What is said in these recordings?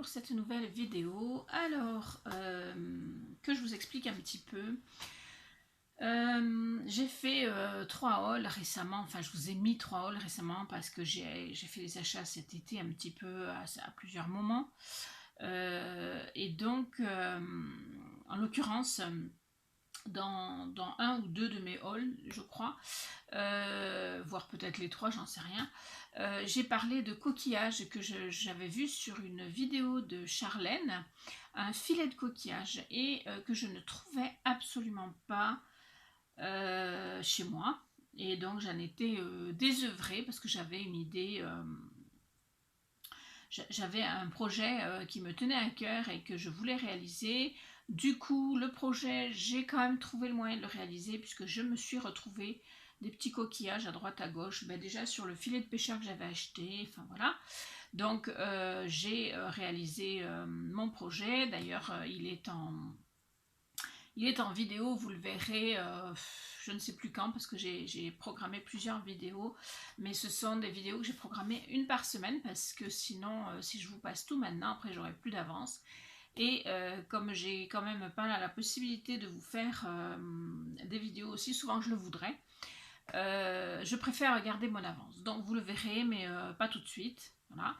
pour cette nouvelle vidéo. Alors, que je vous explique un petit peu. J'ai fait 3 hauls récemment, enfin je vous ai mis 3 hauls récemment parce que j'ai fait des achats cet été un petit peu à plusieurs moments. Et donc, en l'occurrence, dans un ou deux de mes hauls, je crois, voire peut-être les 3, j'en sais rien, j'ai parlé de coquillages que j'avais vu sur une vidéo de Charlène, un filet de coquillage, et que je ne trouvais absolument pas chez moi. Et donc j'en étais désœuvrée parce que j'avais une idée, j'avais un projet qui me tenait à cœur et que je voulais réaliser. Du coup, le projet, j'ai quand même trouvé le moyen de le réaliser puisque je me suis retrouvée des petits coquillages à droite à gauche, ben déjà sur le filet de pêcheur que j'avais acheté, enfin voilà. Donc j'ai réalisé mon projet. D'ailleurs, il est en vidéo, vous le verrez, je ne sais plus quand, parce que j'ai programmé plusieurs vidéos, mais ce sont des vidéos que j'ai programmées une par semaine, parce que sinon, si je vous passe tout maintenant, après j'aurai plus d'avance. Et comme j'ai quand même pas la possibilité de vous faire des vidéos aussi souvent que je le voudrais, je préfère garder mon avance. Donc vous le verrez, mais pas tout de suite. Voilà.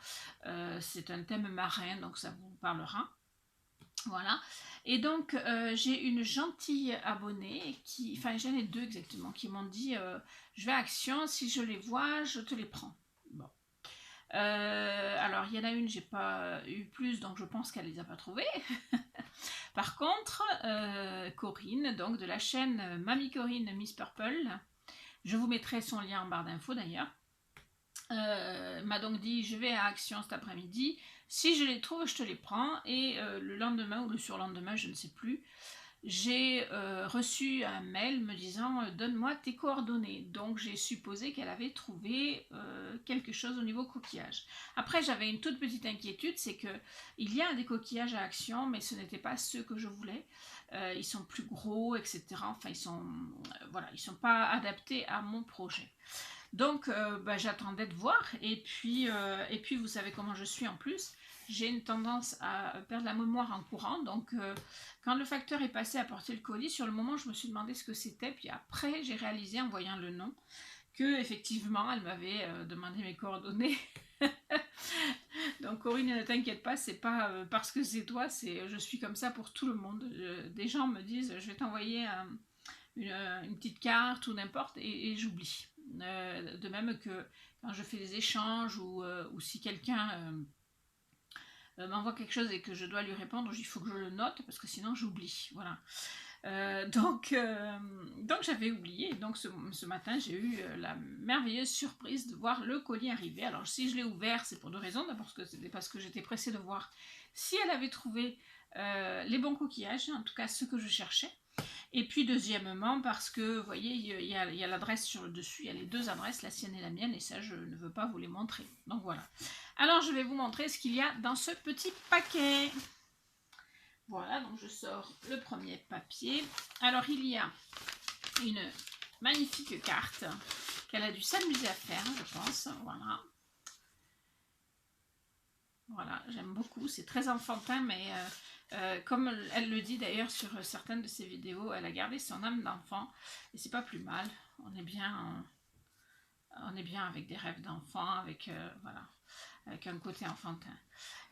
C'est un thème marin, donc ça vous parlera. Voilà. Et donc j'ai une gentille abonnée enfin j'en ai deux exactement, qui m'ont dit je vais à Action, si je les vois, je te les prends. Bon. Alors il y en a une, j'ai pas eu plus, donc je pense qu'elle les a pas trouvées. Par contre, Corinne, donc de la chaîne Mamie Corinne Miss Purple, je vous mettrai son lien en barre d'infos d'ailleurs, m'a donc dit je vais à Action cet après-midi, si je les trouve je te les prends. Et le lendemain ou le surlendemain, je ne sais plus, j'ai reçu un mail me disant donne-moi tes coordonnées. Donc j'ai supposé qu'elle avait trouvé quelque chose au niveau coquillage. Après j'avais une toute petite inquiétude, c'est que il y a des coquillages à Action, mais ce n'étaient pas ceux que je voulais. Ils sont plus gros, etc. Enfin ils sont voilà, ils sont pas adaptés à mon projet. Donc j'attendais de voir, et puis vous savez comment je suis en plus, j'ai une tendance à perdre la mémoire en courant, donc quand le facteur est passé à porter le colis, sur le moment je me suis demandé ce que c'était, puis après j'ai réalisé en voyant le nom que effectivement elle m'avait demandé mes coordonnées. Donc Corinne, ne t'inquiète pas, c'est pas parce que c'est toi, je suis comme ça pour tout le monde. Des gens me disent je vais t'envoyer une petite carte ou n'importe, et j'oublie. De même que quand je fais des échanges ou si quelqu'un m'envoie quelque chose et que je dois lui répondre, il faut que je le note parce que sinon j'oublie. Voilà. Donc j'avais oublié. Donc ce matin, j'ai eu la merveilleuse surprise de voir le colis arriver. Alors si je l'ai ouvert, c'est pour deux raisons. D'abord parce que j'étais pressée de voir si elle avait trouvé les bons coquillages, en tout cas ceux que je cherchais. Et puis deuxièmement, parce que, vous voyez, il y a l'adresse sur le dessus, il y a les deux adresses, la sienne et la mienne, et ça, je ne veux pas vous les montrer. Donc voilà. Alors, je vais vous montrer ce qu'il y a dans ce petit paquet. Voilà, donc je sors le premier papier. Alors, il y a une magnifique carte qu'elle a dû s'amuser à faire, je pense. Voilà. Voilà, j'aime beaucoup, c'est très enfantin, mais comme elle le dit d'ailleurs sur certaines de ses vidéos, elle a gardé son âme d'enfant, et c'est pas plus mal. On est bien avec des rêves d'enfant, avec voilà, avec un côté enfantin.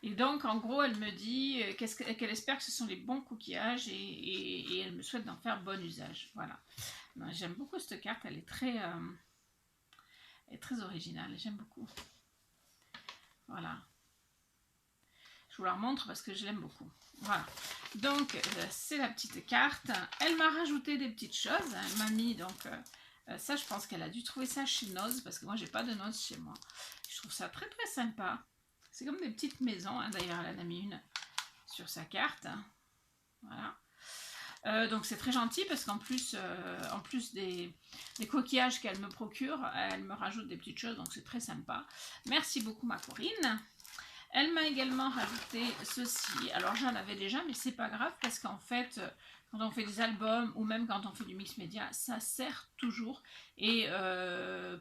Et donc en gros elle me dit qu'elle espère que ce sont les bons coquillages, et elle me souhaite d'en faire bon usage. Voilà. J'aime beaucoup cette carte, elle est très originale, j'aime beaucoup. Voilà. Je vous la remontre parce que je l'aime beaucoup. Voilà. Donc, c'est la petite carte. Elle m'a rajouté des petites choses. Elle m'a mis, donc, ça, je pense qu'elle a dû trouver ça chez Noz, parce que moi, j'ai pas de Noz chez moi. Je trouve ça très, très sympa. C'est comme des petites maisons. Hein. D'ailleurs, elle en a mis une sur sa carte. Voilà. Donc, c'est très gentil, parce qu'en plus, des coquillages qu'elle me procure, elle me rajoute des petites choses, donc c'est très sympa. Merci beaucoup, ma Corinne. Elle m'a également rajouté ceci. Alors j'en avais déjà, mais c'est pas grave parce qu'en fait, quand on fait des albums ou même quand on fait du mix média, ça sert toujours. Et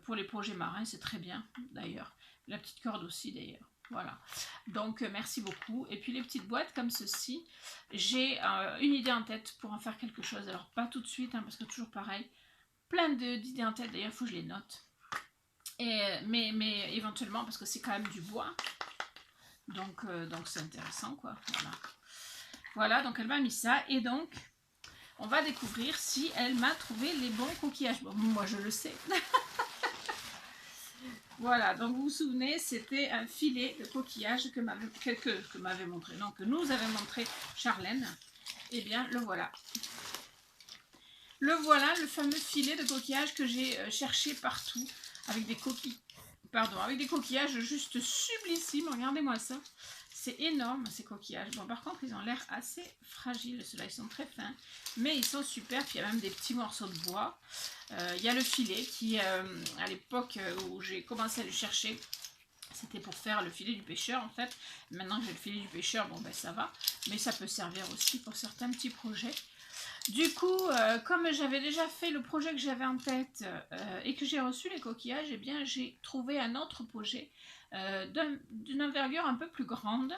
pour les projets marins, c'est très bien d'ailleurs. La petite corde aussi d'ailleurs. Voilà, donc merci beaucoup. Et puis les petites boîtes comme ceci, j'ai une idée en tête pour en faire quelque chose. Alors pas tout de suite, hein, parce que toujours pareil, plein d'idées en tête, d'ailleurs il faut que je les note. Mais éventuellement, parce que c'est quand même du bois, donc c'est intéressant quoi. Voilà, donc elle m'a mis ça, et donc on va découvrir si elle m'a trouvé les bons coquillages. Bon, moi je le sais. Voilà, donc vous vous souvenez, c'était un filet de coquillage que m'avait montré, non, que nous avait montré Charlène. Eh bien, le voilà. Le voilà, le fameux filet de coquillage que j'ai cherché partout, avec des avec des coquillages juste sublissimes. Regardez-moi ça. C'est énorme ces coquillages. Bon, par contre, ils ont l'air assez fragiles. Ceux-là, ils sont très fins, mais ils sont super. Puis il y a même des petits morceaux de bois. Il y a le filet qui, à l'époque où j'ai commencé à le chercher, c'était pour faire le filet du pêcheur en fait. Maintenant que j'ai le filet du pêcheur, bon ben ça va. Mais ça peut servir aussi pour certains petits projets. Du coup, comme j'avais déjà fait le projet que j'avais en tête et que j'ai reçu les coquillages, eh bien j'ai trouvé un autre projet d'une envergure un peu plus grande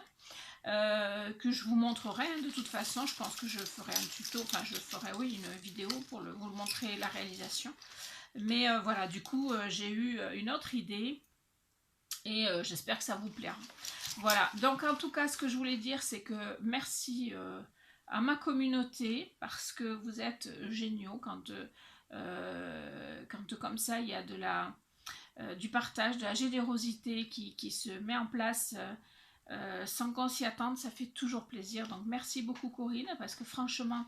que je vous montrerai. De toute façon, je pense que je ferai un tuto, enfin je ferai oui une vidéo pour vous montrer la réalisation. Mais voilà, du coup j'ai eu une autre idée et j'espère que ça vous plaira. Voilà, donc en tout cas ce que je voulais dire c'est que merci à ma communauté parce que vous êtes géniaux quand comme ça il y a du partage, de la générosité qui se met en place sans qu'on s'y attende, ça fait toujours plaisir. Donc merci beaucoup Corinne, parce que franchement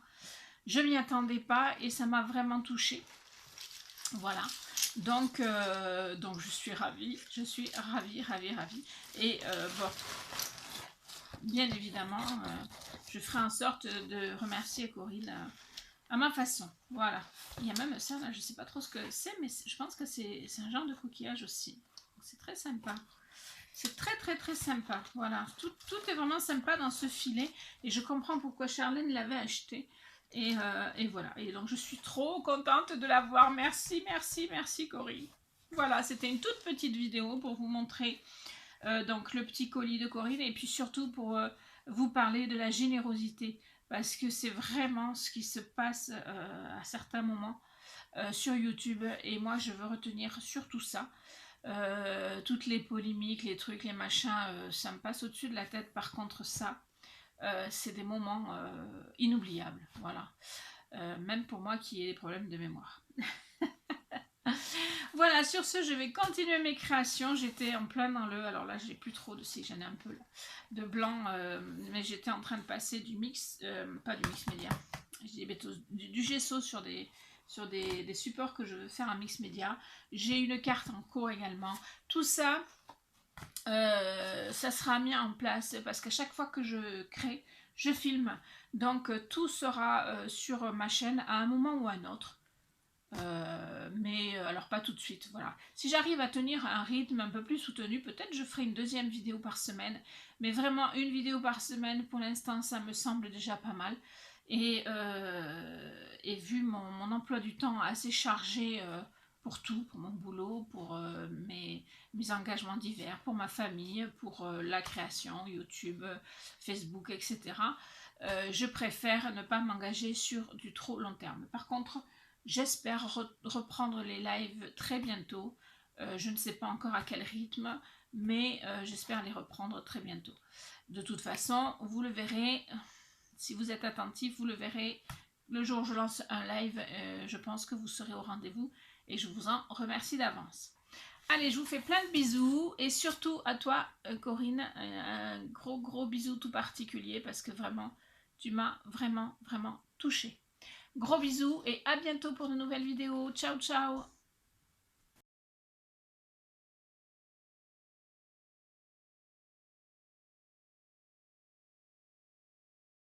je m'y attendais pas et ça m'a vraiment touchée. Voilà, donc je suis ravie, ravie. Et bon, bien évidemment, je ferai en sorte de remercier Corinne à ma façon. Voilà, il y a même ça là, je sais pas trop ce que c'est, mais je pense que c'est un genre de coquillage aussi. C'est très sympa. C'est très sympa. Voilà, tout est vraiment sympa dans ce filet. Et je comprends pourquoi Charlène l'avait acheté. Et voilà. Et donc je suis trop contente de l'avoir. Merci Corinne. Voilà, c'était une toute petite vidéo pour vous montrer donc le petit colis de Corinne. Et puis surtout pour vous parler de la générosité. Parce que c'est vraiment ce qui se passe à certains moments sur YouTube. Et moi je veux retenir surtout ça. Toutes les polémiques, les trucs, les machins, ça me passe au-dessus de la tête. Par contre ça, c'est des moments inoubliables, voilà. Même pour moi qui ai des problèmes de mémoire. Voilà, sur ce, je vais continuer mes créations. J'étais en plein dans le... Alors là, j'ai plus trop de... Si, j'en ai un peu là, de blanc, mais j'étais en train de passer du mix... pas du mix média, du gesso sur des supports que je veux faire un mix média. J'ai une carte en cours également. Tout ça, ça sera mis en place parce qu'à chaque fois que je crée, je filme. Donc tout sera sur ma chaîne à un moment ou à un autre. Mais alors pas tout de suite, voilà. Si j'arrive à tenir un rythme un peu plus soutenu, peut-être je ferai une deuxième vidéo par semaine. Mais vraiment une vidéo par semaine, pour l'instant, ça me semble déjà pas mal. Et vu mon emploi du temps assez chargé pour tout, pour mon boulot, pour mes engagements divers, pour ma famille, pour la création, YouTube, Facebook, etc. Je préfère ne pas m'engager sur du trop long terme. Par contre, j'espère reprendre les lives très bientôt. Je ne sais pas encore à quel rythme, mais j'espère les reprendre très bientôt. De toute façon, vous le verrez, si vous êtes attentif, vous le verrez. Le jour où je lance un live, je pense que vous serez au rendez-vous et je vous en remercie d'avance. Allez, je vous fais plein de bisous et surtout à toi, Corinne, un gros bisou tout particulier parce que vraiment, tu m'as vraiment touchée. Gros bisous et à bientôt pour de nouvelles vidéos. Ciao, ciao!